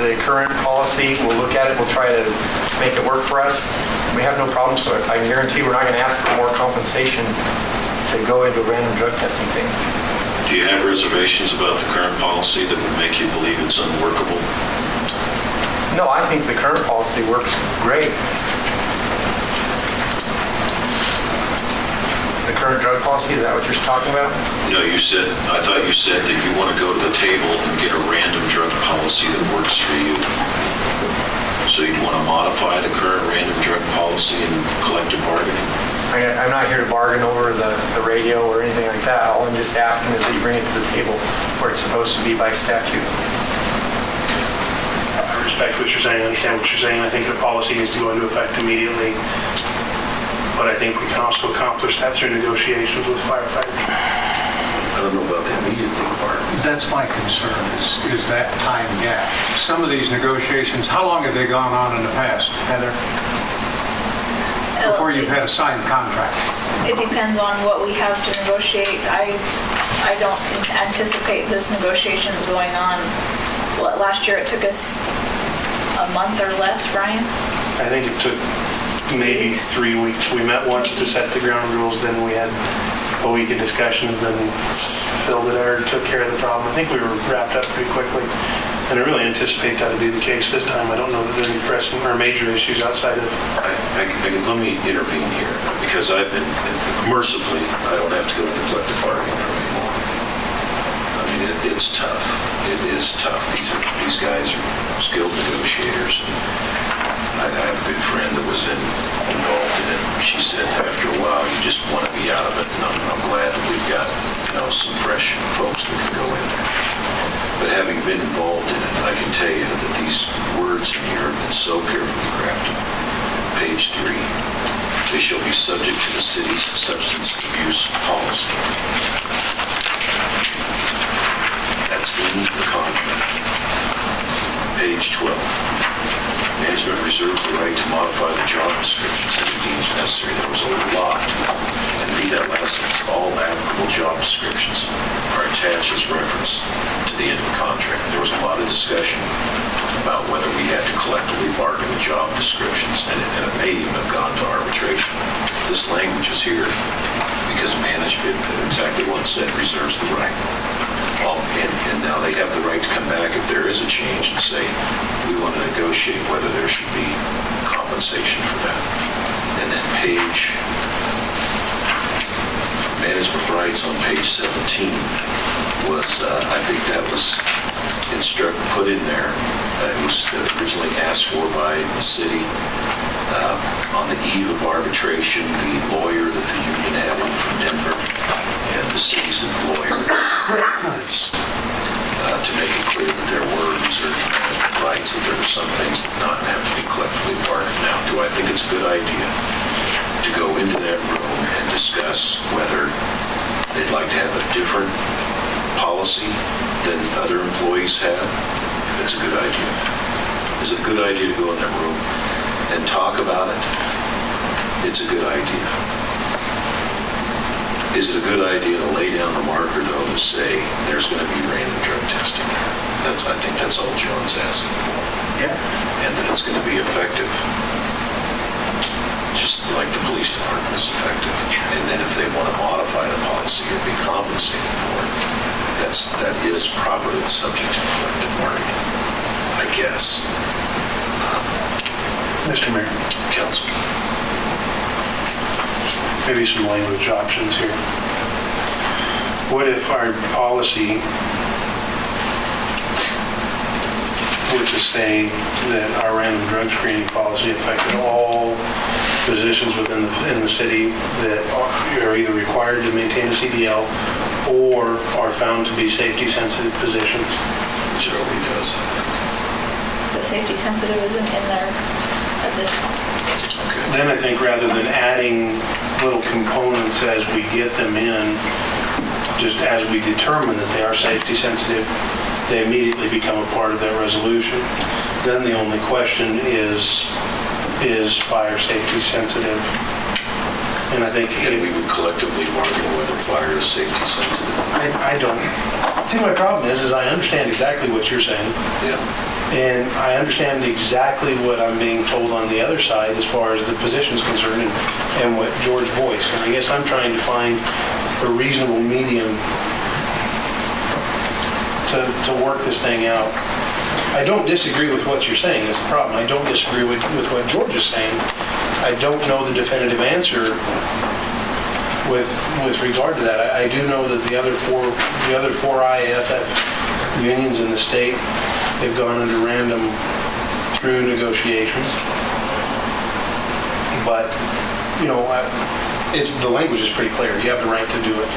the current policy. We'll look at it. We'll try to make it work for us. We have no problems with it. I can guarantee we're not going to ask for more compensation to go into a random drug testing thing. Do you have reservations about the current policy that would make you believe it's unworkable? No, I think the current policy works great. The current drug policy, is that what you're talking about? No, I thought you said that you want to go to the table and get a random drug policy that works for you. So you'd want to modify the current random drug policy in collective bargaining? I'm not here to bargain over the radio or anything like that. All I'm just asking is that you bring it to the table where it's supposed to be by statute. I respect what you're saying. I understand what you're saying. I think the policy needs to go into effect immediately. But I think we can also accomplish that through negotiations with firefighters. I don't know about the immediately part. That's my concern, is that time gap. Some of these negotiations, how long have they gone on in the past, Heather? Before you've had a signed contract? It depends on what we have to negotiate. I don't anticipate this negotiations going on. What, last year it took us a month or less, Brian? I think it took maybe 3 weeks. We met once to set the ground rules, then we had a week of discussions, then Phil took care of the problem. I think we were wrapped up pretty quickly. And I really anticipate that to be the case this time. I don't know that there are any pressing or major issues outside of... Let me intervene here, because I've been, mercifully, I don't have to go into collective bargaining anymore. I mean, it's tough. It is tough. These guys are skilled negotiators. I have a good friend that was involved in it. She said after a while, you just want to be out of it. And I'm glad that we've got, some fresh folks that can go in there. But having been involved in it, I can tell you that these words in here have been so carefully crafted. Page 3, they shall be subject to the city's substance abuse policy. That's in the contract. Page 12. Management reserves the right to modify the job descriptions if it deems necessary. There was a lot. And read that last sentence. All applicable job descriptions are attached as reference to the end of the contract. There was a lot of discussion about whether we had to collectively bargain the job descriptions, and it may even have gone to arbitration. This language is here because management, exactly what it said, reserves the right. And now they have the right to come back if there is a change and say, we want to negotiate whether there should be compensation for that. And then management rights on page 17 was, I think that was put in there. It was originally asked for by the city. On the eve of arbitration, the lawyer that the union had in from Denver and the city's employer is to make it clear that there were reserved management rights, that there were some things that not have to be collectively bargained. Now, do I think it's a good idea to go into that room and discuss whether they'd like to have a different policy than other employees have? That's a good idea. Is it a good idea to go in that room and talk about it? It's a good idea. Is it a good idea to lay down the marker, though, to say there's going to be random drug testing there? I think that's all John's asking for. Yeah. And that it's going to be effective, just like the police department is effective. And then if they want to modify the policy or be compensated for it, that is properly subject to collective bargaining, I guess. Mr. Mayor. Council. Maybe some language options here. What if our policy were to say that our random drug screening policy affected all positions within the city that are either required to maintain a CDL or are found to be safety-sensitive positions? Which it already does, I think. The safety-sensitive isn't in there at this point. Okay. Then I think rather than adding little components as we get them in, just as we determine that they are safety sensitive, they immediately become a part of that resolution. Then the only question is fire safety sensitive? And I think we would collectively bargain whether fire is safety sensitive. I don't. I think my problem is I understand exactly what you're saying. Yeah. And I understand exactly what I'm being told on the other side as far as the position's concerned and what George voiced. And I guess I'm trying to find a reasonable medium to work this thing out. I don't disagree with what you're saying, that's the problem. I don't disagree with what George is saying. I don't know the definitive answer with regard to that. I do know that the other four IAFF unions in the state, they've gone under random through negotiations. But, you know, the language is pretty clear. You have the right to do it.